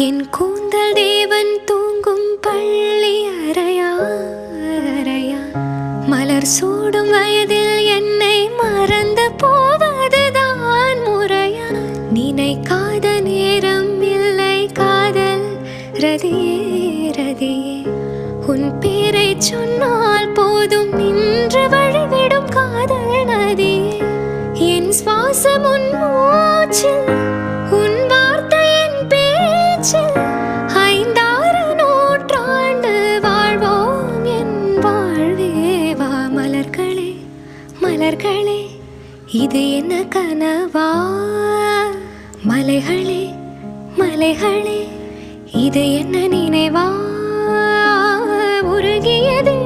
என் கூந்தல் தேவன் தூங்கும் பள்ளி அறையா அறையா மலர் சூடும் வயதில் என்னை மறந்து போவதுதான் முறையா நினைக்காத நேரம் இல்லை காதல் ரதியே ரதியே உன் பேரை சொன்னால் போதும் நின்று வழிவிடும் காதல் நதியே என் சுவாசம் உன் மூச்சில் உன் வார்த்தையின் பேச்சில் 5-6 நூற்றாண்டு வாழ்வோம் என் வாழ்வேவா மலர்களே மலர்களே இது என்ன கனவா மலைகளே மலைகளே இது என்ன நினைவா உருகியது